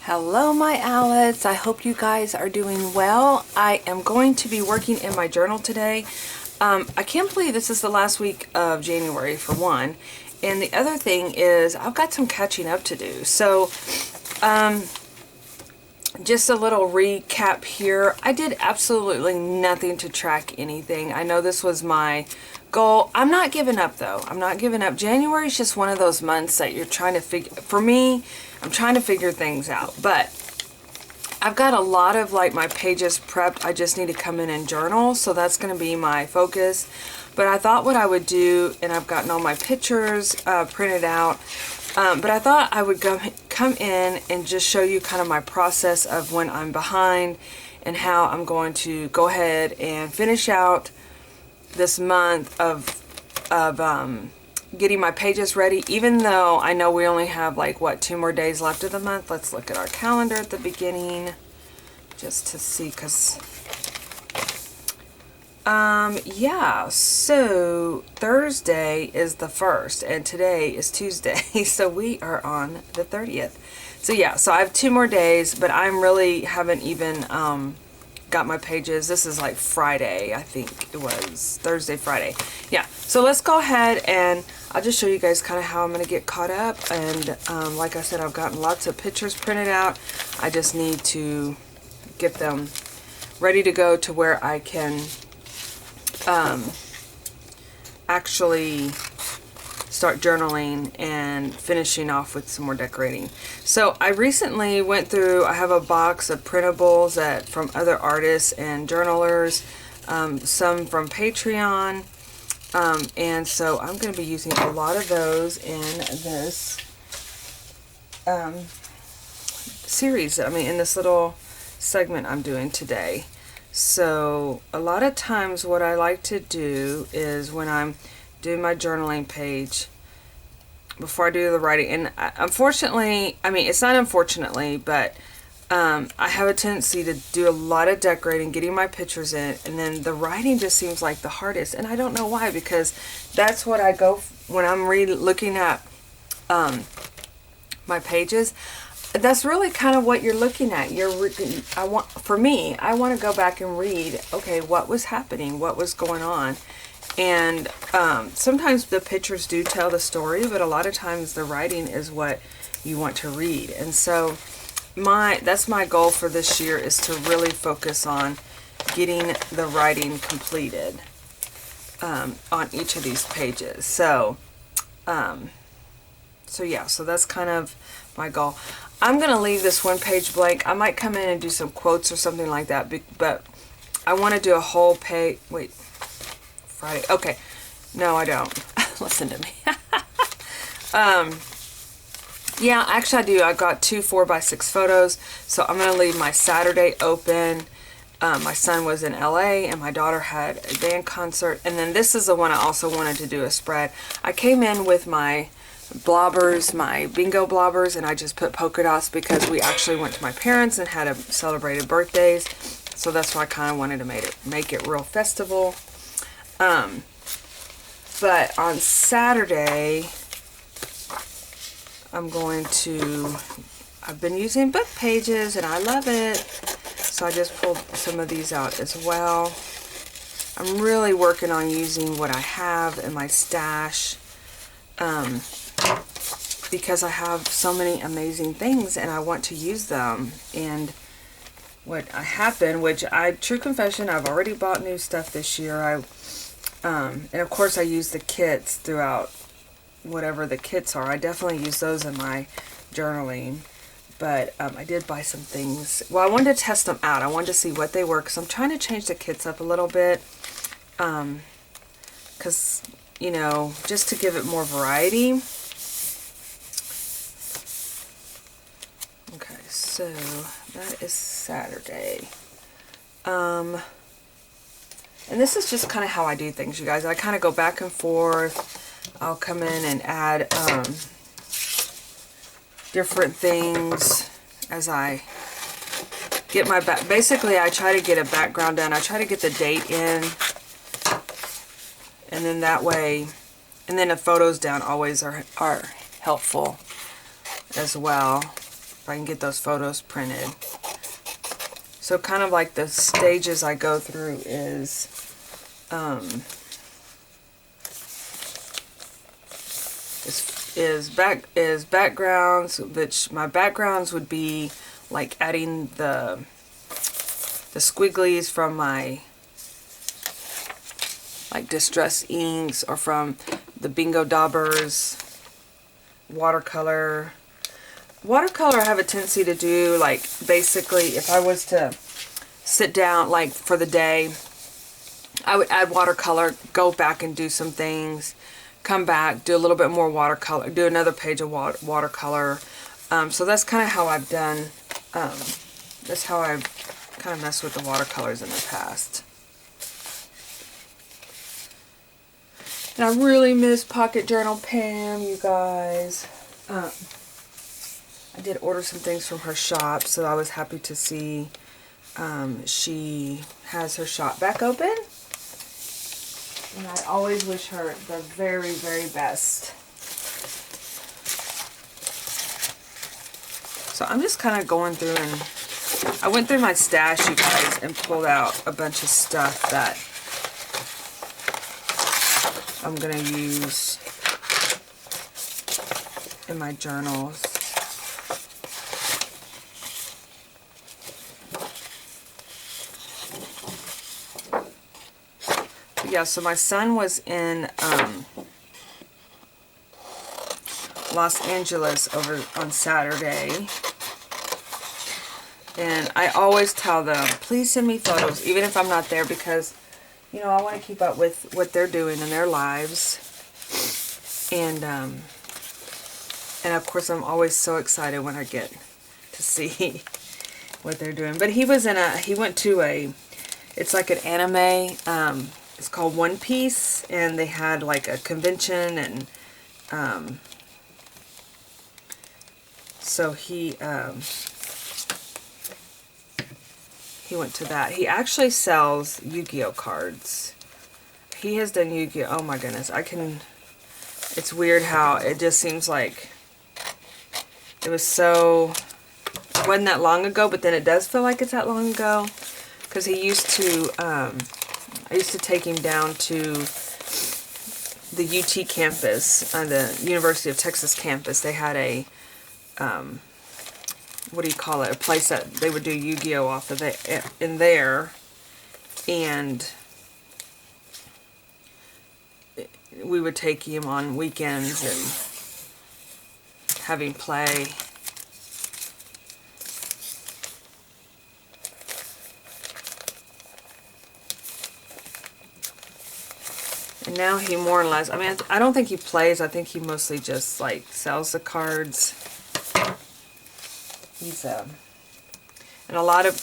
Hello my Owlettes, I hope you guys are doing well. I am going to be working in my journal today. I can't believe this is the last week of January for one, and the other thing is I've got some catching up to do. So just a little recap here. I did absolutely nothing to track anything. I know this was my goal. I'm not giving up though. I'm not giving up. January is just one of those months that you're trying to figure, for me, I'm trying to figure things out. But I've got a lot of like my pages prepped. I just need to come in and journal. So that's going to be my focus. But I thought what I would do, and I've gotten all my pictures printed out. But I thought I would come in and just show you kind of my process of when I'm behind and how I'm going to go ahead and finish out this month of getting my pages ready, even though I know we only have like, what, 2 more days left of the month. Let's look at our calendar at the beginning just to see, because yeah, so Thursday is the 1st and today is Tuesday, so we are on the 30th. So yeah, so I have 2 more days, but I'm really haven't even got my pages. This is like Friday, I think it was Thursday, Friday. Yeah, so let's go ahead and I'll just show you guys kind of how I'm going to get caught up. And like I said, I've gotten lots of pictures printed out. I just need to get them ready to go to where I can actually start journaling and finishing off with some more decorating. So I recently went through, I have a box of printables from other artists and journalers, some from Patreon, and so I'm going to be using a lot of those in this series, in this little segment I'm doing today. So a lot of times what I like to do is when I'm doing my journaling page, before I do the writing, and unfortunately, it's not unfortunately, but I have a tendency to do a lot of decorating, getting my pictures in, and then the writing just seems like the hardest, and I don't know why, because that's what I go when I'm looking at my pages. That's really kind of what you're looking at. I want to go back and read, okay, what was happening, what was going on. And sometimes the pictures do tell the story, but a lot of times the writing is what you want to read. And so that's my goal for this year, is to really focus on getting the writing completed on each of these pages. So yeah, so that's kind of my goal. I'm going to leave this one page blank. I might come in and do some quotes or something like that, but I want to do a whole page. Wait, Friday. Okay. No, I don't. Listen to me. Yeah, actually I do. I got 2 4x6 photos, so I'm going to leave my Saturday open. My son was in LA and my daughter had a band concert, and then this is the one I also wanted to do a spread. I came in with my blobbers, my bingo blobbers, and I just put polka dots because we actually went to my parents and had celebrated birthdays, so that's why I kind of wanted to make it real festival. But on Saturday I've been using book pages and I love it, so I just pulled some of these out as well. I'm really working on using what I have in my stash, because I have so many amazing things and I want to use them. And what I have been, true confession, I've already bought new stuff this year. And of course I use the kits throughout, whatever the kits are. I definitely use those in my journaling. But I did buy some things. Well, I wanted to test them out. I wanted to see what they were, because I'm trying to change the kits up a little bit. Because, just to give it more variety. Okay, so that is Saturday. And this is just kind of how I do things, you guys. I kind of go back and forth. I'll come in and add different things as I get my back. Basically, I try to get a background done. I try to get the date in, and then that way, and then the photos down always are helpful as well. if I can get those photos printed. So kind of like the stages I go through is backgrounds, which my backgrounds would be like adding the squigglies from my like Distress inks or from the Bingo Daubers. Watercolor I have a tendency to do, like, basically if I was to sit down like for the day, I would add watercolor, go back and do some things, come back, do a little bit more watercolor, do another page of watercolor. So that's kind of how I've done, that's how I've kind of messed with the watercolors in the past. And I really miss Pocket Journal Pam, you guys. I did order some things from her shop, so I was happy to see she has her shop back open. And I always wish her the very, very best. So I'm just kind of going through, and I went through my stash, you guys, and pulled out a bunch of stuff that I'm going to use in my journals. But yeah, so my son was in Los Angeles over on Saturday. And I always tell them, please send me photos, even if I'm not there, because you know, I want to keep up with what they're doing in their lives. And of course I'm always so excited when I get to see what they're doing. But he went to it's like an anime, it's called One Piece, and they had like a convention, and so he went to that. He actually sells Yu-Gi-Oh cards. He has done Yu-Gi-Oh. Oh my goodness. It's weird how it just seems like it wasn't that long ago, but then it does feel like it's that long ago. Because he used to, I used to take him down to the UT campus, the University of Texas campus. They had a, what do you call it, a place that they would do Yu-Gi-Oh off of in there, and we would take him on weekends and have him play. And now he more or less, I mean, I don't think he plays, I think he mostly just like sells the cards. He's and a lot of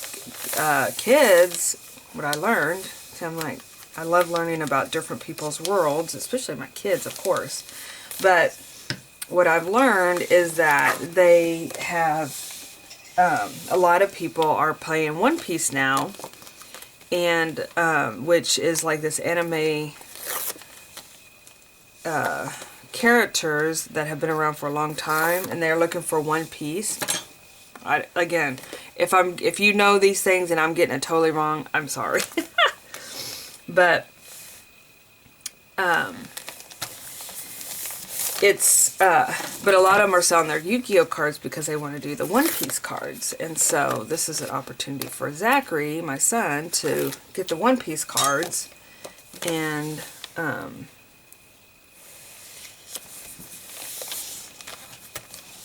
kids, what I learned, see, I'm like, I love learning about different people's worlds, especially my kids, of course. But what I've learned is that they have, a lot of people are playing One Piece now, and which is like this anime characters that have been around for a long time, and they're looking for One Piece. Again, if you know these things and I'm getting it totally wrong, I'm sorry. But but a lot of them are selling their Yu-Gi-Oh cards because they want to do the One Piece cards. And so this is an opportunity for Zachary, my son, to get the One Piece cards and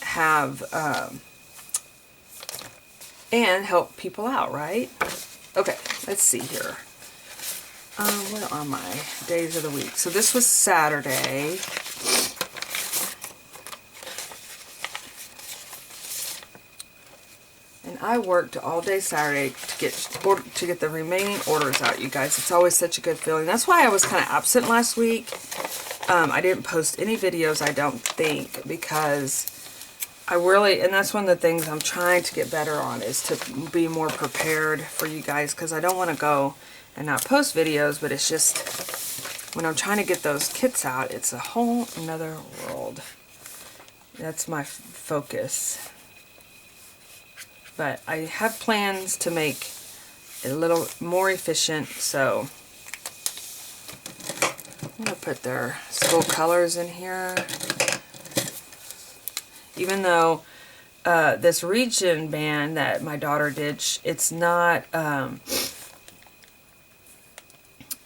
have and help people out, right? Okay, let's see here. What are my days of the week? So this was Saturday. And I worked all day Saturday to get the remaining orders out, you guys. It's always such a good feeling. That's why I was kind of absent last week. I didn't post any videos, I don't think, because and that's one of the things I'm trying to get better on, is to be more prepared for you guys, because I don't want to go and not post videos, but it's just, when I'm trying to get those kits out, it's a whole another world. That's my focus. But I have plans to make it a little more efficient, so I'm going to put their school colors in here. Even though this region band that my daughter did, it's not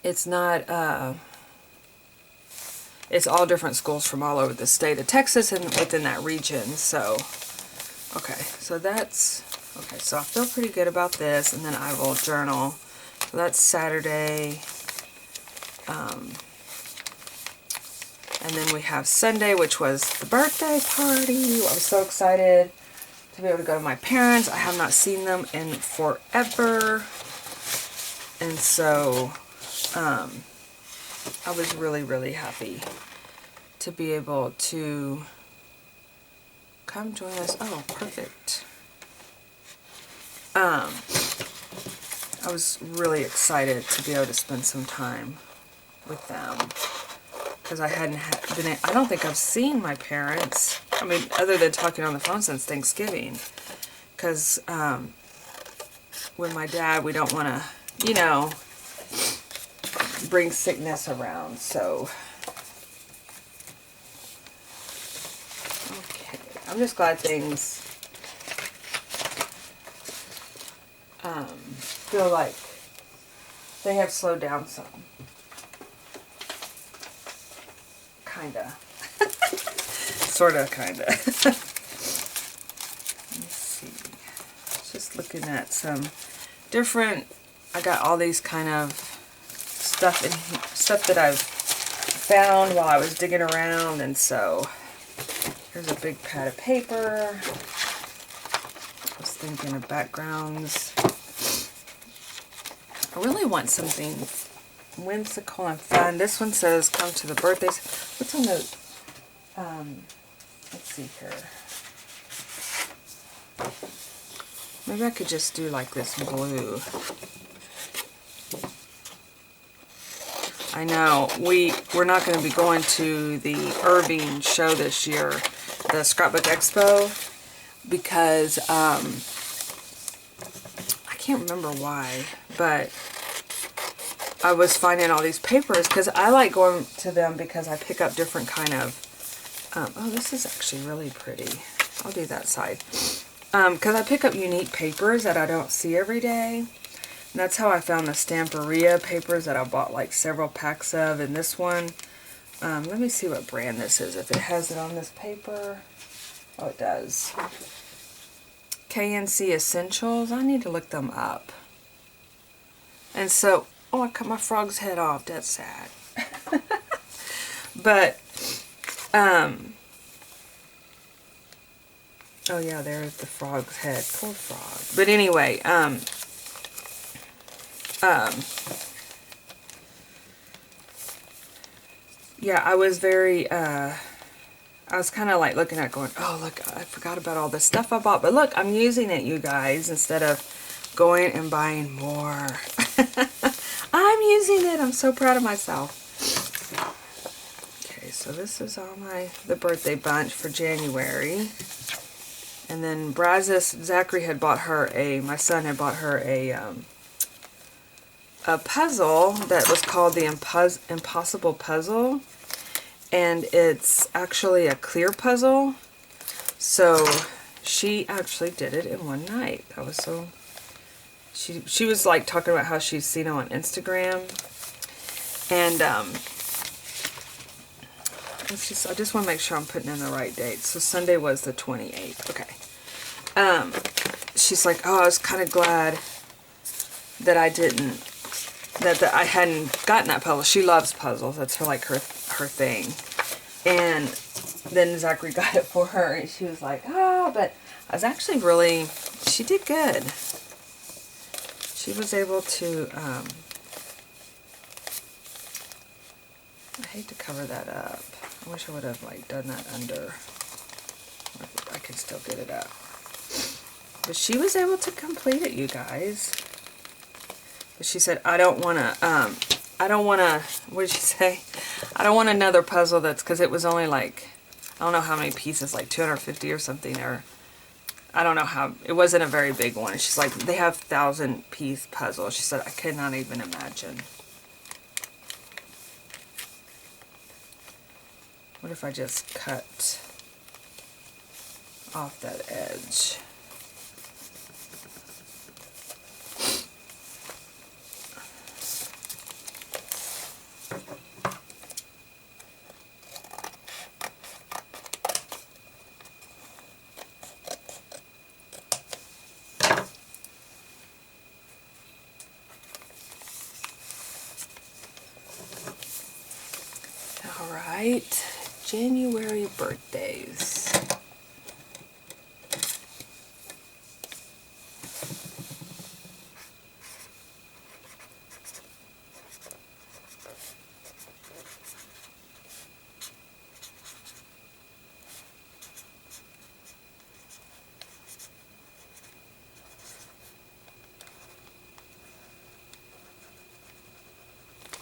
it's all different schools from all over the state of Texas and within that region. So, okay, so that's, okay, so I feel pretty good about this, and then I will journal. So that's Saturday. And then we have Sunday, which was the birthday party. I was so excited to be able to go to my parents. I have not seen them in forever. And so, I was really, really happy to be able to come join us. Oh, perfect. I was really excited to be able to spend some time with them, because I hadn't been, I don't think I've seen my parents, I mean, other than talking on the phone since Thanksgiving, because with my dad, we don't want to, you know, bring sickness around. So, okay, I'm just glad things feel like they have slowed down some. Kinda. Sorta, kinda. Let's see. Just looking at some different, I got all these kind of stuff in here, stuff that I've found while I was digging around, and so here's a big pad of paper. I was thinking of backgrounds. I really want something whimsical and fun. This one says, come to the birthdays. What's on the, let's see here. Maybe I could just do like this blue. I know, we're not going to be going to the Irving show this year, the Scrapbook Expo, because, I can't remember why, but I was finding all these papers, because I like going to them because I pick up different kind of, oh, this is actually really pretty. I'll do that side. Because I pick up unique papers that I don't see every day. And that's how I found the Stamperia papers that I bought like several packs of. And this one, let me see what brand this is, if it has it on this paper. Oh, it does. KNC Essentials. I need to look them up. And so, oh, I cut my frog's head off. That's sad. But, oh yeah, there's the frog's head. Poor frog. But anyway, yeah, I was very, I was kind of like looking at going, oh, look, I forgot about all this stuff I bought. But look, I'm using it, you guys, instead of going and buying more. I'm using it. I'm so proud of myself. Okay, so this is all the birthday bunch for January. And then Brazos, Zachary had bought her my son had bought her a puzzle that was called the Impossible Puzzle. And it's actually a clear puzzle. So she actually did it in one night. That was so... She was like talking about how she's seen them on Instagram. And I just want to make sure I'm putting in the right date. So Sunday was the 28th. Okay. She's like, oh, I was kind of glad that I didn't... That I hadn't gotten that puzzle. She loves puzzles. That's her thing. And then Zachary got it for her, and she was like, oh, but I was actually really, she did good. She was able to, I hate to cover that up. I wish I would have like done that under. I could still get it up. But she was able to complete it, you guys. But she said, I don't want to, what did she say? I don't want another puzzle that's, because it was only like, I don't know how many pieces, like 250 or something, or I don't know how, it wasn't a very big one. She's like, they have 1,000-piece puzzles. She said, I cannot even imagine. What if I just cut off that edge? All right, January birthdays.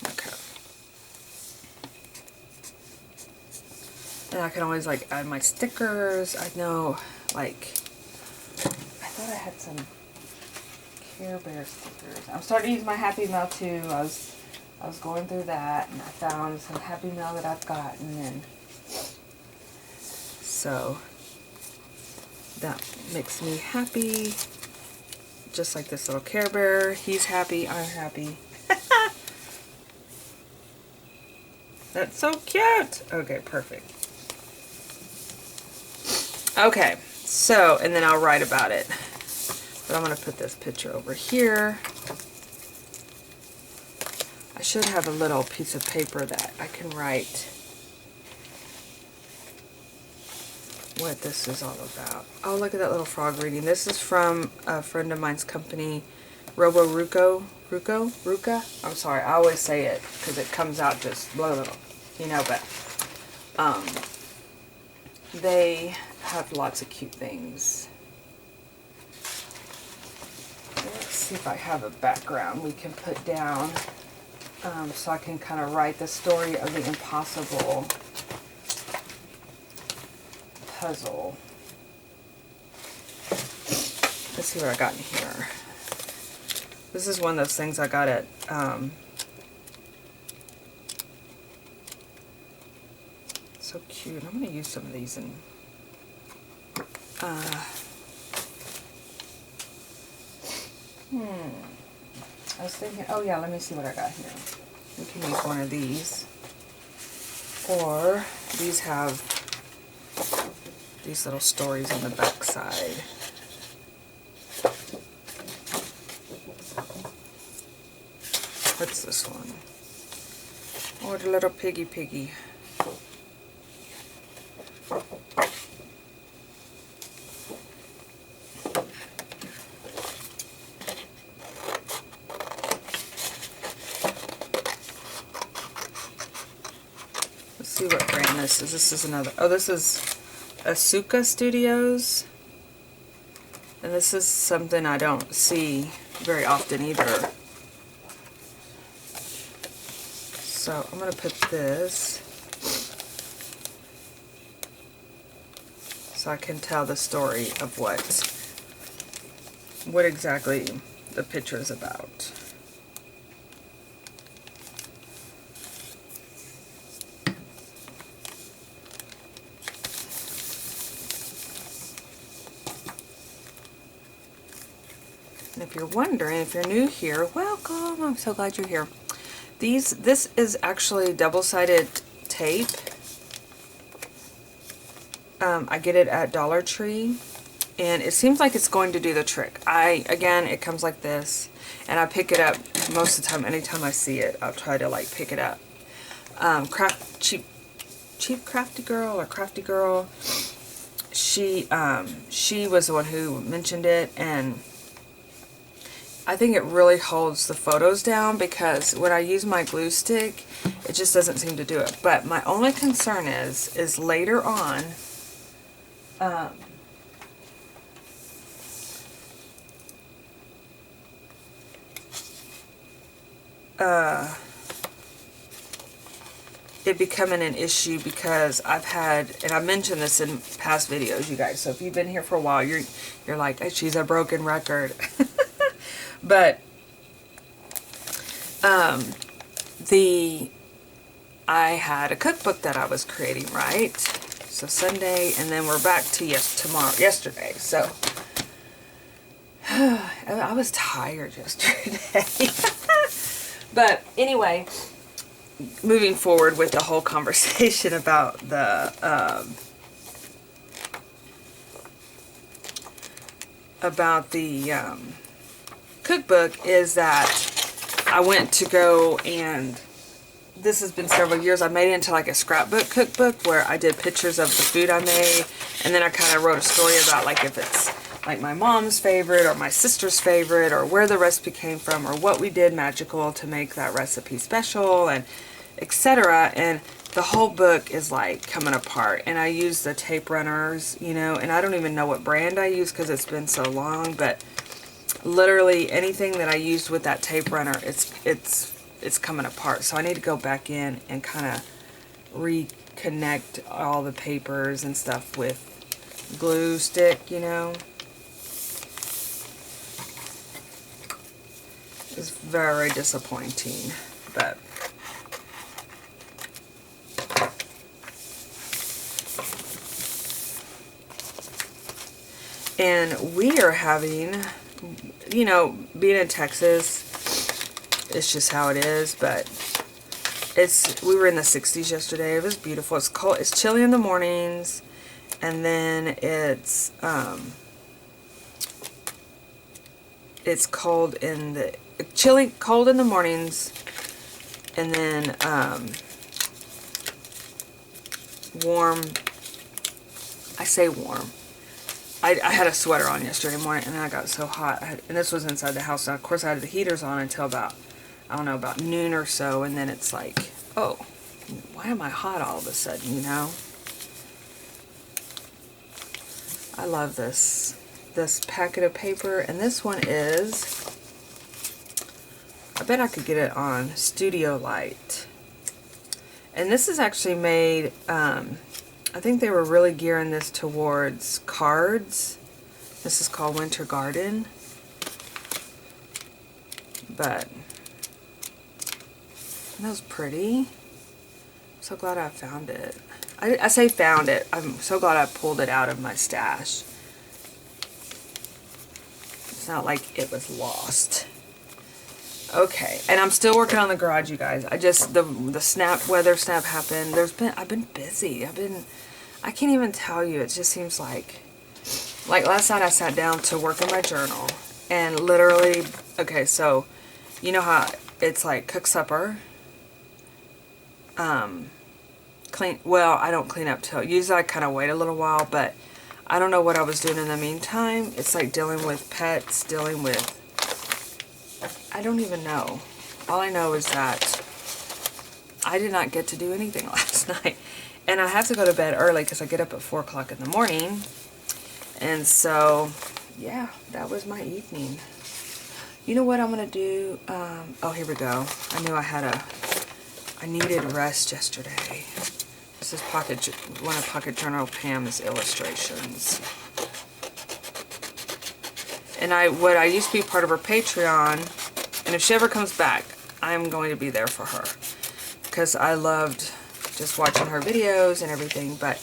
Okay. And I can always like add my stickers. I know, like, I thought I had some Care Bear stickers. I'm starting to use my Happy Mail too. I was going through that and I found some Happy Mail that I've gotten, and so that makes me happy. Just like this little Care Bear. He's happy, I'm happy. That's so cute. Okay, perfect. Okay, so, and then I'll write about it. But I'm going to put this picture over here. I should have a little piece of paper that I can write what this is all about. Oh, look at that little frog reading. This is from a friend of mine's company, Ruka. I'm sorry, I always say it because it comes out just blah, blah, blah, you know, but they have lots of cute things. Let's see if I have a background we can put down so I can kind of write the story of the impossible puzzle. Let's see what I got in here. This is one of those things I got at so cute. I'm going to use some of these in I was thinking, oh yeah, let me see what I got here. We can use one of these, or these have these little stories on the back side. What's this one? Oh, the little piggy. Let's see what brand this is. This is another, oh, this is Asuka Studios. And this is something I don't see very often either. So I'm going to put this so I can tell the story of what exactly the picture is about. And if you're wondering, if you're new here, welcome. I'm so glad you're here. This is actually double-sided tape. I get it at Dollar Tree, and it seems like it's going to do the trick. Again, it comes like this, and I pick it up most of the time. Anytime I see it, I'll try to like pick it up. Cheap Crafty Girl or Crafty Girl. She was the one who mentioned it, and I think it really holds the photos down, because when I use my glue stick, it just doesn't seem to do it. But my only concern is later on, it becoming an issue because I've had, and I mentioned this in past videos, you guys, so if you've been here for a while, you're like, hey, she's a broken record. But I had a cookbook that I was creating, right? So Sunday, and then we're back to yesterday. So I was tired yesterday. But anyway, moving forward with the whole conversation about the cookbook is that I went to go, and this has been several years. I made it into like a scrapbook cookbook where I did pictures of the food I made, and then I kind of wrote a story about like if it's like my mom's favorite or my sister's favorite, or where the recipe came from, or what we did magical to make that recipe special, and etc. And the whole book is like coming apart, and I use the tape runners, you know, and I don't even know what brand I use because it's been so long, but literally anything that I used with that tape runner, it's coming apart. So I need to go back in and kind of reconnect all the papers and stuff with glue stick, you know. It's very disappointing, but and we are having, you know, being in Texas, it's just how it is, but we were in the 60s yesterday. It was beautiful. It's cold. It's chilly in the mornings, and then it's cold in the cold in the mornings, and then warm. I say warm. I had a sweater on yesterday morning, and I got so hot. And this was inside the house. So of course, I had the heaters on until about, I don't know, about noon or so. And then it's like, oh, why am I hot all of a sudden, you know? I love this packet of paper. And this one is, I bet I could get it on Studio Light. And this is actually made, I think they were really gearing this towards cards. This is called Winter Garden. But that was pretty. I'm so glad I found it. I say found it. I'm so glad I pulled it out of my stash. It's not like it was lost. Okay, and I'm still working on the garage, you guys. I just, the weather snap happened. I've been busy. I can't even tell you. It just seems like last night I sat down to work in my journal, and literally, okay, so you know how it's like cook supper, clean, well, I don't clean up till, usually I kind of wait a little while, but I don't know what I was doing in the meantime. It's like dealing with pets, dealing with, I don't even know. All I know is that I did not get to do anything last night. And I have to go to bed early because I get up at 4 o'clock in the morning. And so, yeah, that was my evening. You know what I'm going to do? Oh, here we go. I knew I needed rest yesterday. This is one of Pocket Journal Pam's illustrations. And what I used to be part of her Patreon, and if she ever comes back, I'm going to be there for her. Because I loved just watching her videos and everything, but,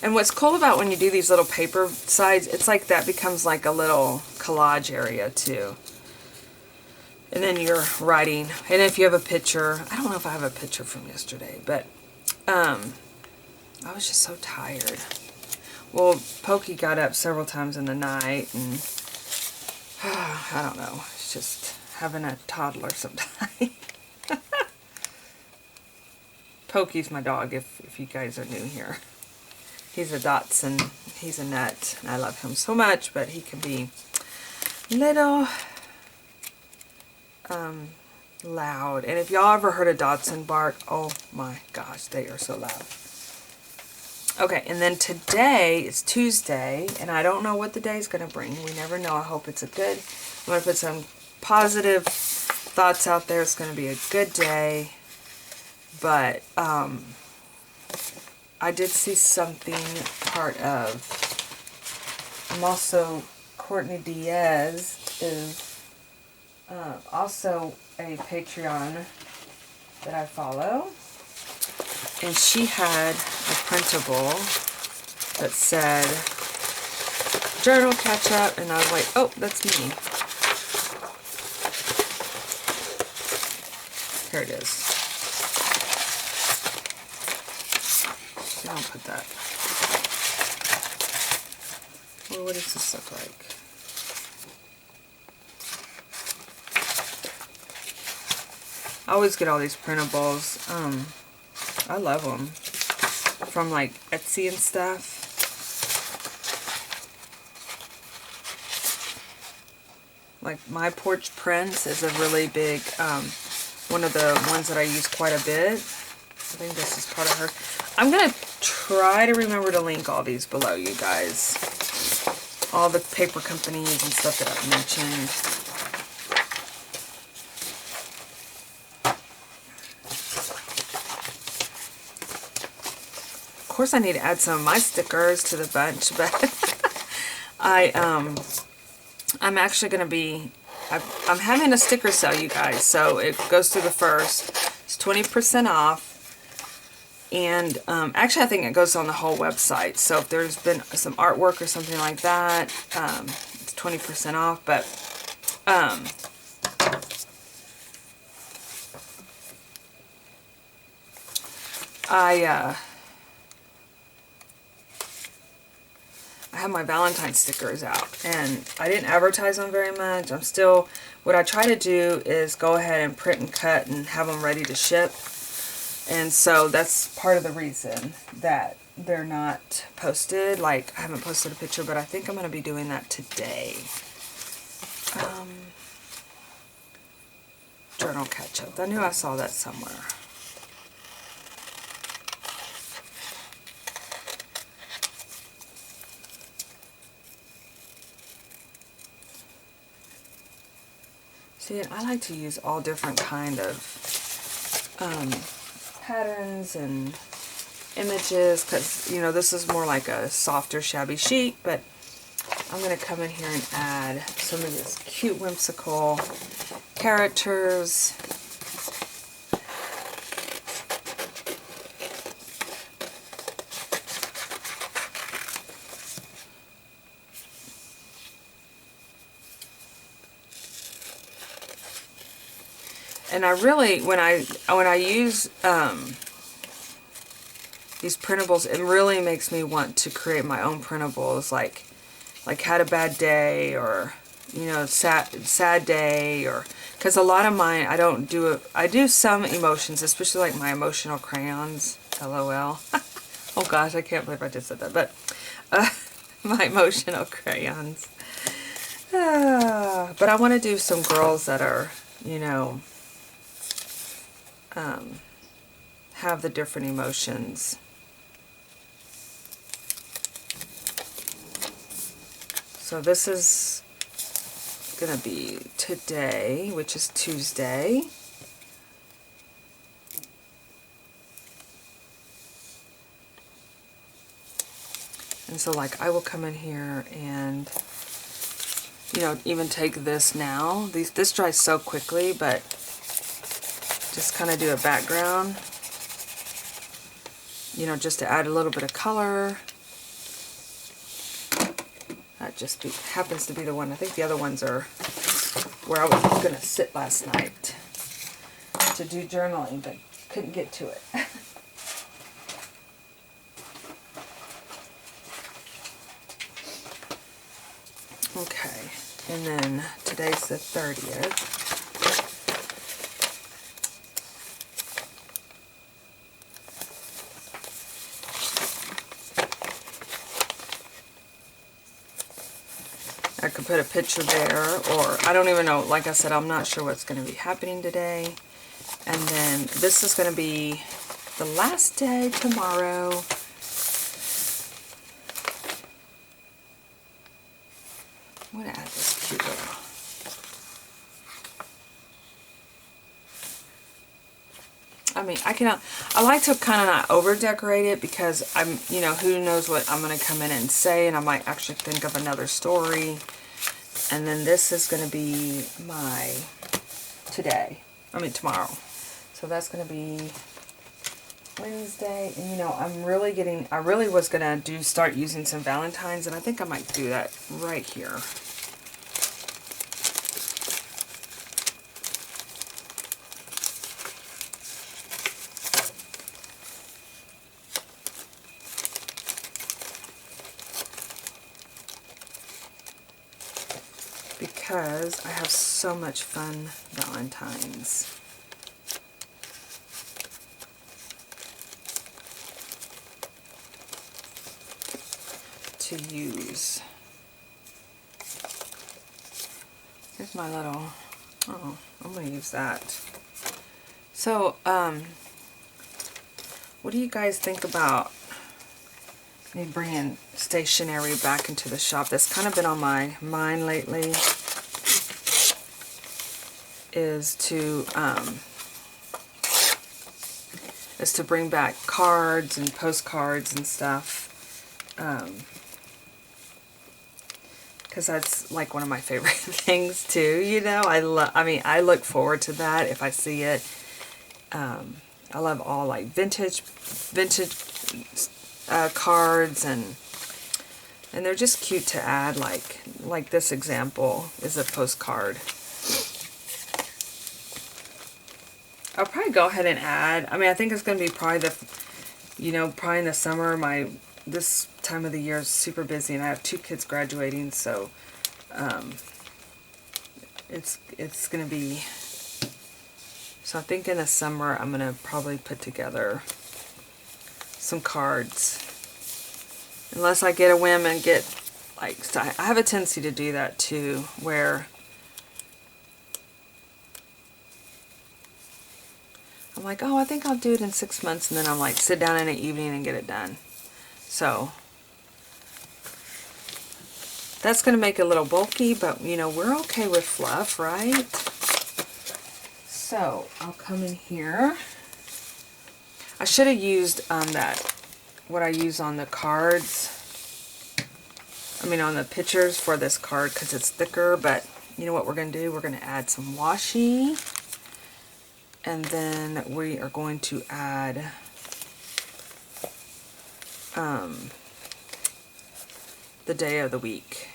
and what's cool about when you do these little paper sides, it's like that becomes like a little collage area too. And then you're writing, and if you have a picture, I don't know if I have a picture from yesterday, but, I was just so tired. Well, Pokey got up several times in the night, and I don't know, it's just having a toddler sometimes. Pokey's my dog, if you guys are new here. He's a Dotson, he's a nut, and I love him so much, but he can be little loud. And if y'all ever heard a Dotson bark, oh my gosh, they are so loud. Okay, and then today is Tuesday, and I don't know what the day is going to bring. We never know. I hope it's a good. I'm going to put some positive thoughts out there. It's going to be a good day. But I did see something part of, I'm also, Courtney Diaz is also a Patreon that I follow. And she had a printable that said journal catch up, and I was like, oh, that's me. Here it is. See, don't put that. Well, what does this look like? I always get all these printables. I love them. From like Etsy and stuff. Like My Porch Prints is a really big, one of the ones that I use quite a bit. I think this is part of her. I'm going to try to remember to link all these below, you guys. All the paper companies and stuff that I've mentioned. Of course I need to add some of my stickers to the bunch, but I'm actually going to be, I'm having a sticker sale, you guys, so it goes through the 1st. It's 20% off, and actually I think it goes on the whole website, so if there's been some artwork or something like that, it's 20% off, but I have my Valentine stickers out, and I didn't advertise them very much. I'm still, what I try to do is go ahead and print and cut and have them ready to ship, and so that's part of the reason that they're not posted. Like, I haven't posted a picture, but I think I'm going to be doing that today. Journal catch-up. I knew I saw that somewhere. See, I like to use all different kind of patterns and images, because, you know, this is more like a softer, shabby sheet, but I'm going to come in here and add some of this cute, whimsical characters. And I really, when I use these printables, it really makes me want to create my own printables, like Had a Bad Day, or, you know, sad day, or, because a lot of mine, I do some emotions, especially like my emotional crayons, LOL. Oh gosh, I can't believe I just said that, but my emotional crayons. But I want to do some girls that are, you know, have the different emotions. So this is gonna be today, which is Tuesday. And so, like, I will come in here and, you know, even take this now. This dries so quickly, but just kind of do a background, you know, just to add a little bit of color. That just happens to be the one. I think the other ones are where I was going to sit last night to do journaling, but couldn't get to it. Okay, and then today's the 30th. I could put a picture there, or I don't even know. Like I said, I'm not sure what's going to be happening today. And then this is going to be the last day tomorrow. I'm going to add this cute little. mean, I like to kind of not over decorate it because I'm, you know, who knows what I'm going to come in and say, and I might actually think of another story. And then this is going to be my tomorrow. So that's going to be Wednesday. And you know, I really was going to start using some Valentines, and I think I might do that right here. Because I have so much fun Valentines. To use. Here's my little, oh, I'm going to use that. So, what do you guys think about me bringing stationery back into the shop? That's kind of been on my mind lately, is to bring back cards and postcards and stuff, because that's like one of my favorite things too, you know. I look forward to that if I see it. I love all like vintage cards, and they're just cute to add, like this example is a postcard. I'll probably go ahead and add, I think it's going to be probably probably in the summer. This time of the year is super busy, and I have 2 kids graduating, so it's going to be, so I think in the summer I'm going to probably put together some cards, unless I get a whim and get I have a tendency to do that too, where I'm like, oh, I think I'll do it in 6 months, and then I'm like, sit down in an evening and get it done. So that's going to make it a little bulky, but you know, we're okay with fluff, right? So I'll come in here. I should have used what I use on the cards, on the pictures for this card, because it's thicker. But you know what we're going to do? We're going to add some washi, and then we are going to add the day of the week.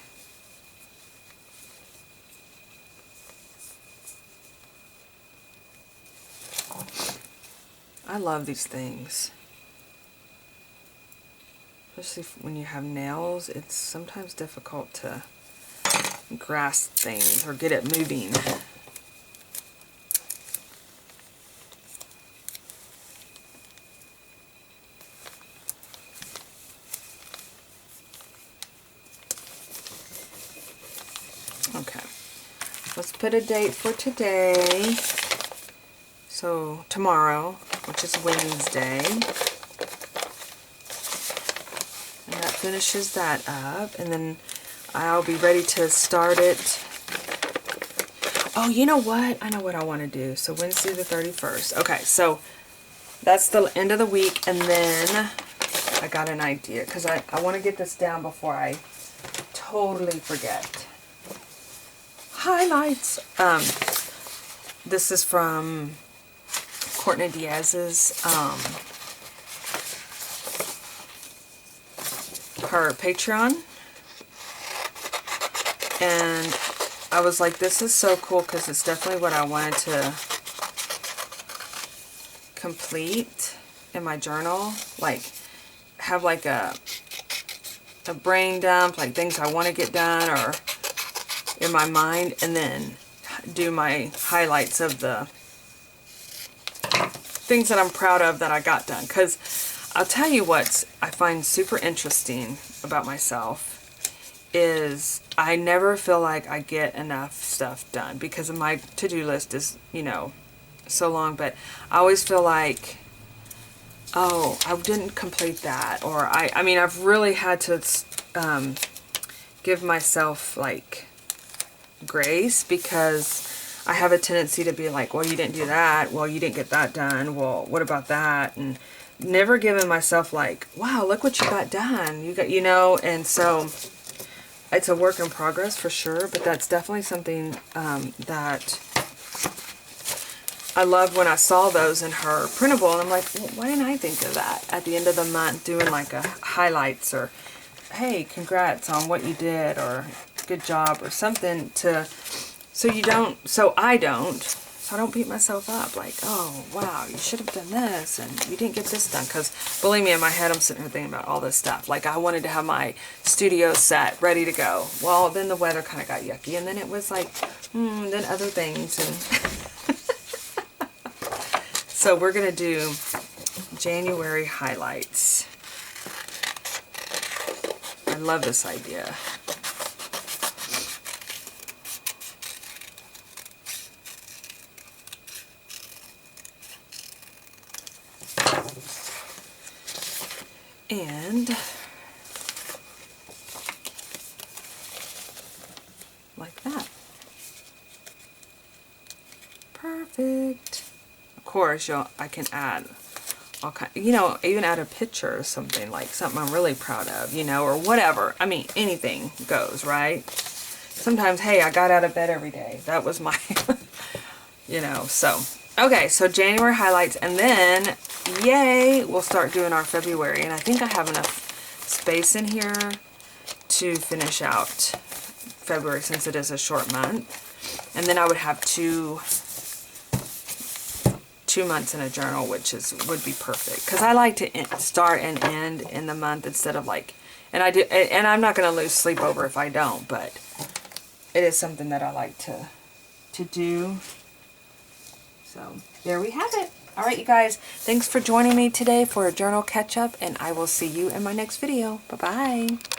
I love these things. Especially when you have nails, it's sometimes difficult to grasp things or get it moving. Okay, let's put a date for today. So tomorrow, which is Wednesday. And that finishes that up, and then I'll be ready to start it. Oh, you know what? I know what I want to do. So Wednesday the 31st. Okay, so that's the end of the week, and then I got an idea, because I want to get this down before I totally forget. Highlights. This is from Courtney Diaz's her Patreon, and I was like, this is so cool, because it's definitely what I wanted to complete in my journal, like have like a brain dump, like things I want to get done or in my mind, and then do my highlights of the things that I'm proud of that I got done. Because I'll tell you what I find super interesting about myself is I never feel like I get enough stuff done, because my to-do list is, you know, so long, but I always feel like, oh, I didn't complete that, or I've really had to give myself like grace, because I have a tendency to be like, well, you didn't do that. Well, you didn't get that done. Well, what about that? And never giving myself like, wow, look what you got done. You got, you know, and so it's a work in progress for sure, but that's definitely something that I loved when I saw those in her printable, and I'm like, well, why didn't I think of that at the end of the month, doing like a highlights, or hey, congrats on what you did, or good job, or something to, so I don't beat myself up like, oh wow, you should have done this and you didn't get this done. Because believe me, in my head I'm sitting here thinking about all this stuff. Like, I wanted to have my studio set ready to go. Well, then the weather kind of got yucky, and then it was like, then other things. And so we're gonna do January highlights. I love this idea. And like that. Perfect. Of course, I can add all kind, you know, even add a picture or something, like something I'm really proud of, you know, or whatever. I mean, anything goes, right? Sometimes, hey, I got out of bed every day. That was my, you know, so. Okay, so January highlights, and then, yay, we'll start doing our February. And I think I have enough space in here to finish out February, since it is a short month. And then I would have two months in a journal, which would be perfect, because I like to start and end in the month instead of like, and I do, and I'm not going to lose sleep over if I don't, but it is something that I like to do. So there we have it. All right, you guys, thanks for joining me today for a journal catch up, and I will see you in my next video. Bye-bye.